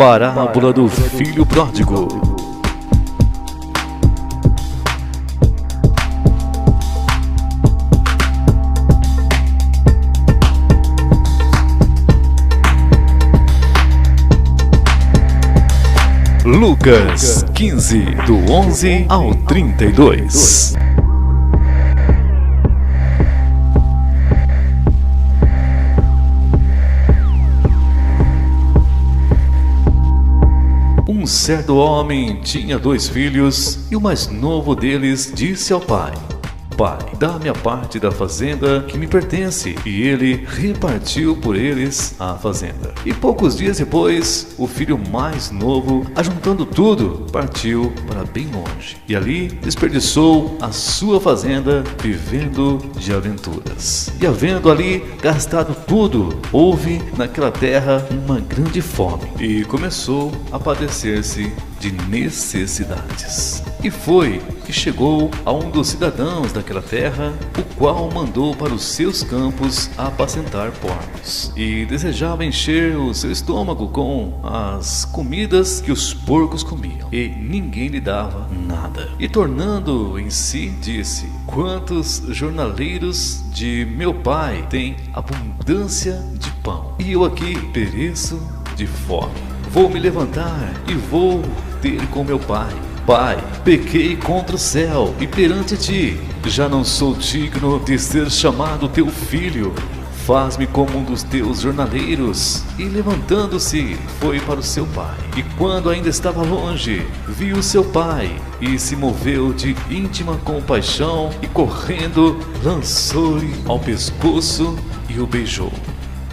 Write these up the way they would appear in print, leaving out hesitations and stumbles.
Parábola do filho pródigo. Lucas 15, do 11 ao 32. Um certo homem tinha 2 filhos, e o mais novo deles disse ao pai: Pai, dá-me a parte da fazenda que me pertence. E ele repartiu por eles a fazenda. E poucos dias depois, o filho mais novo, ajuntando tudo, partiu para bem longe. E ali desperdiçou a sua fazenda, vivendo de aventuras. E havendo ali gastado tudo, houve naquela terra uma grande fome. E começou a padecer-se de necessidades. E foi que chegou a um dos cidadãos daquela terra, o qual mandou para os seus campos apacentar porcos, e desejava encher o seu estômago com as comidas que os porcos comiam, e ninguém lhe dava nada. E tornando em si, disse: Quantos jornaleiros de meu pai têm abundância de pão, e eu aqui pereço de fome. Vou me levantar e vou ter com meu pai. Pai, pequei contra o céu e perante ti, já não sou digno de ser chamado teu filho. Faz-me como um dos teus jornaleiros. E levantando-se, foi para o seu pai. E quando ainda estava longe, viu seu pai, e se moveu de íntima compaixão, e correndo, lançou-lhe ao pescoço e o beijou.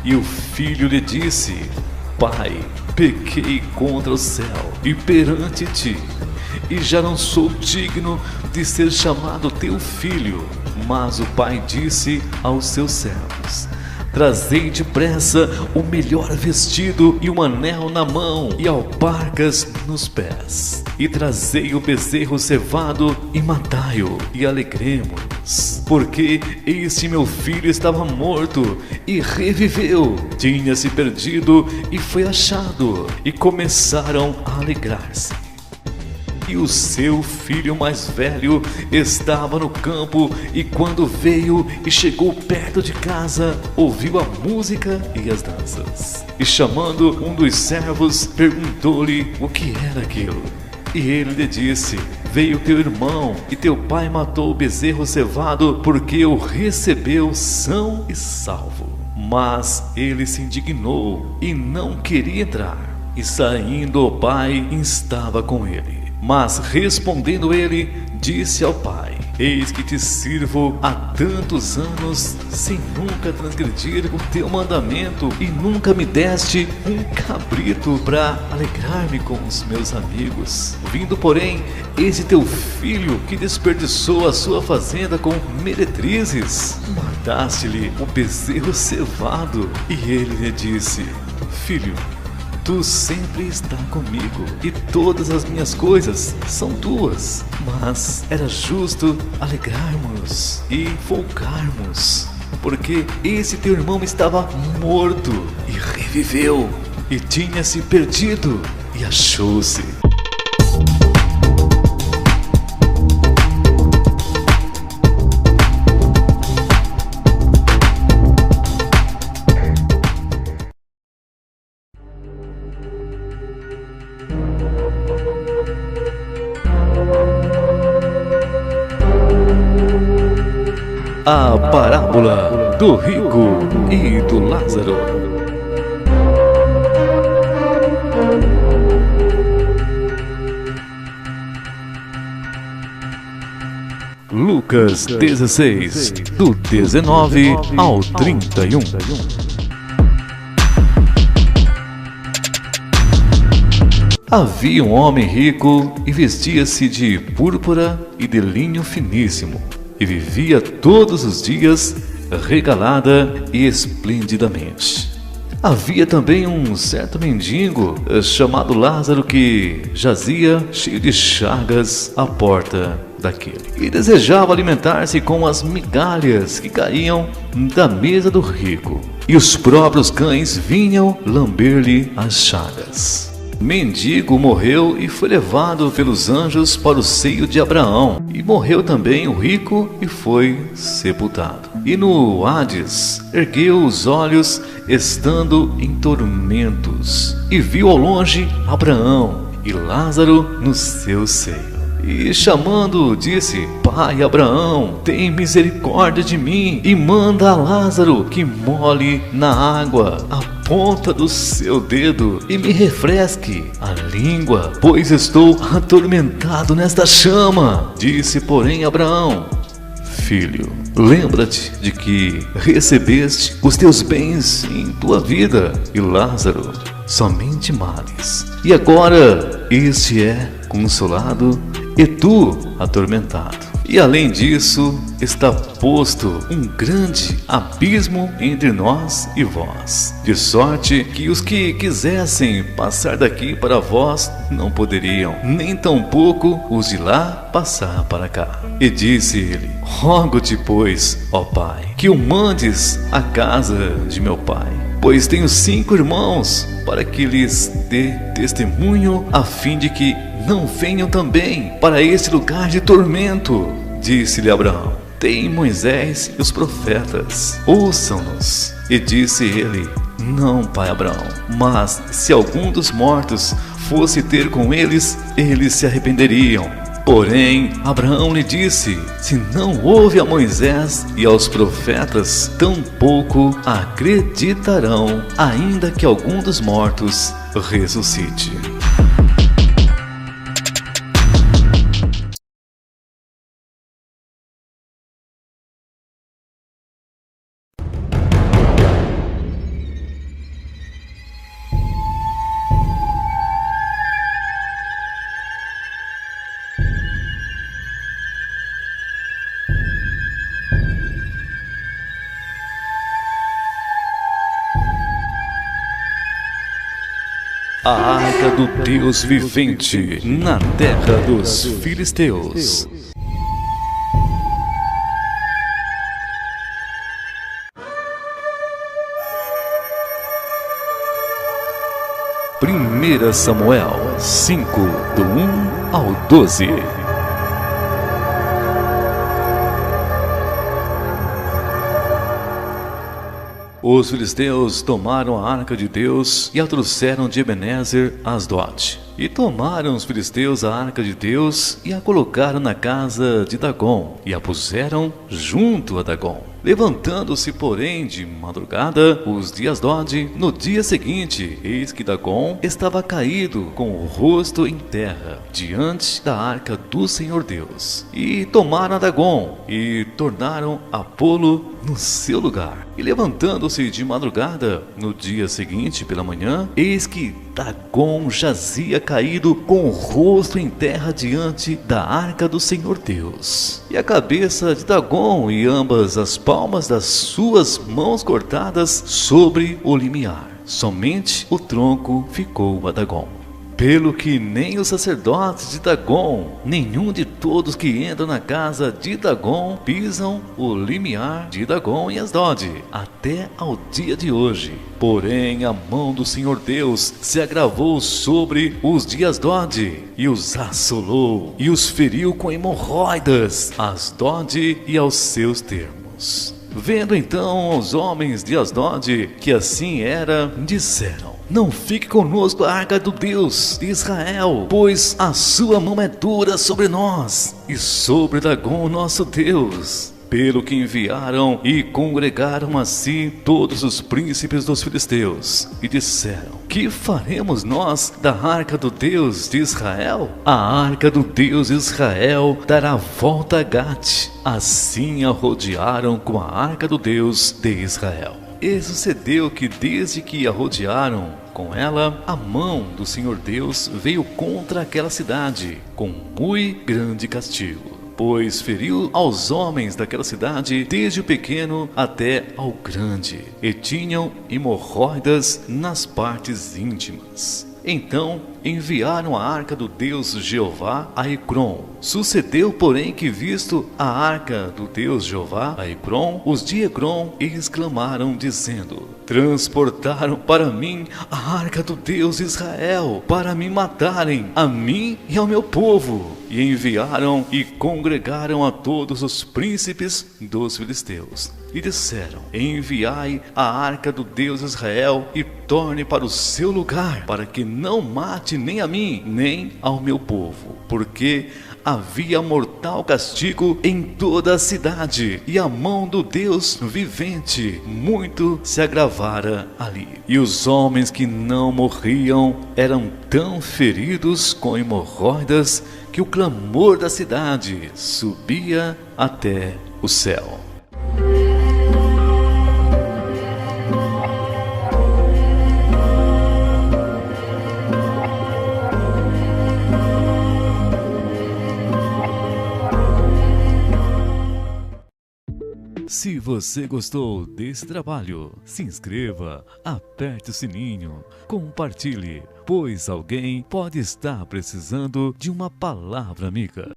E o filho lhe disse: Pai, pequei contra o céu e perante ti, e já não sou digno de ser chamado teu filho. Mas o pai disse aos seus servos: Trazei depressa o melhor vestido e um anel na mão e alparcas nos pés. E trazei o bezerro cevado e matai-o, e alegremo-nos, porque este meu filho estava morto e reviveu, tinha-se perdido e foi achado. E começaram a alegrar-se. E o seu filho mais velho estava no campo, e quando veio e chegou perto de casa, ouviu a música e as danças. E chamando um dos servos, perguntou-lhe o que era aquilo. E ele lhe disse: Veio teu irmão, e teu pai matou o bezerro cevado, porque o recebeu são e salvo. Mas ele se indignou e não queria entrar. E saindo o pai estava com ele. Mas respondendo ele, disse ao pai: Eis que te sirvo há tantos anos, sem nunca transgredir o teu mandamento, e nunca me deste um cabrito para alegrar-me com os meus amigos. Vindo, porém, esse teu filho, que desperdiçou a sua fazenda com meretrizes, mataste-lhe o bezerro cevado. E ele lhe disse: Filho, tu sempre está comigo, e todas as minhas coisas são tuas. Mas era justo alegrarmos e folgarmos, porque esse teu irmão estava morto e reviveu, e tinha-se perdido e achou-se. A parábola do rico e do Lázaro. Lucas 16, do 19 ao 31. Havia um homem rico e vestia-se de púrpura e de linho finíssimo, e vivia todos os dias regalada e esplendidamente. Havia também um certo mendigo chamado Lázaro, que jazia cheio de chagas à porta daquele, e desejava alimentar-se com as migalhas que caíam da mesa do rico, e os próprios cães vinham lamber-lhe as chagas. mendigo morreu e foi levado pelos anjos para o seio de Abraão. E morreu também o rico e foi sepultado. E no Hades ergueu os olhos, estando em tormentos, e viu ao longe Abraão e Lázaro no seu seio. E chamando, disse: Pai Abraão, tem misericórdia de mim, e manda a Lázaro que molhe na água a ponta do seu dedo e me refresque a língua, pois estou atormentado nesta chama. Disse, porém, Abraão: Filho, lembra-te de que recebeste os teus bens em tua vida, e Lázaro somente males. E agora este é consolado e tu atormentado. E além disso, está posto um grande abismo entre nós e vós, de sorte que os que quisessem passar daqui para vós não poderiam, nem tampouco os de lá passar para cá. E disse ele: Rogo-te, pois, ó Pai, que o mandes à casa de meu pai, pois tenho 5 irmãos, para que lhes dê testemunho, a fim de que não venham também para este lugar de tormento. Disse-lhe Abraão: Tem Moisés e os profetas, ouçam-nos. E disse ele: Não, pai Abraão, mas se algum dos mortos fosse ter com eles, eles se arrependeriam. Porém, Abraão lhe disse: Se não ouve a Moisés e aos profetas, tampouco acreditarão, ainda que algum dos mortos ressuscite. A arca do Deus vivente na terra dos filisteus. Primeira Samuel 5, do 1 ao 12. Os filisteus tomaram a arca de Deus e a trouxeram de Ebenezer a Asdote. E tomaram os filisteus a arca de Deus e a colocaram na casa de Dagom, e a puseram junto a Dagom. Levantando-se, porém, de madrugada, os de Asdod, no dia seguinte, eis que Dagom estava caído com o rosto em terra, diante da arca do Senhor Deus. E tomaram a Dagom e tornaram a pô-lo no seu lugar. E levantando-se de madrugada, no dia seguinte pela manhã, eis que Dagom jazia caído com o rosto em terra diante da arca do Senhor Deus. E a cabeça de Dagom e ambas as palmas das suas mãos cortadas sobre o limiar. Somente o tronco ficou a Dagom. Pelo que nem os sacerdotes de Dagom, nenhum de todos que entram na casa de Dagom, pisam o limiar de Dagom em Asdod, até ao dia de hoje. Porém, a mão do Senhor Deus se agravou sobre os de Asdod, e os assolou, e os feriu com hemorroidas, Asdod e aos seus termos. Vendo então os homens de Asdod que assim era, disseram: Não fique conosco a arca do Deus de Israel, pois a sua mão é dura sobre nós e sobre Dagom nosso Deus. Pelo que enviaram e congregaram a si todos os príncipes dos filisteus, e disseram: Que faremos nós da arca do Deus de Israel? A arca do Deus de Israel dará volta a Gate. Assim a rodearam com a arca do Deus de Israel. E sucedeu que desde que a rodearam com ela, a mão do Senhor Deus veio contra aquela cidade com muito grande castigo. Pois feriu aos homens daquela cidade, desde o pequeno até ao grande, e tinham hemorroidas nas partes íntimas. Então enviaram a arca do Deus Jeová a Ecrom. Sucedeu, porém, que visto a arca do Deus Jeová a Ecrom, os de Ecrom exclamaram, dizendo: transportaram para mim a arca do Deus Israel, para me matarem, a mim e ao meu povo. E enviaram e congregaram a todos os príncipes dos filisteus. E disseram: enviai a arca do Deus Israel e torne para o seu lugar, para que não mate nem a mim, nem ao meu povo. Porque havia mortal castigo em toda a cidade, e a mão do Deus vivente muito se agravara ali. E os homens que não morriam eram tão feridos com hemorroidas que o clamor da cidade subia até o céu. Se você gostou desse trabalho, se inscreva, aperte o sininho, compartilhe, pois alguém pode estar precisando de uma palavra amiga.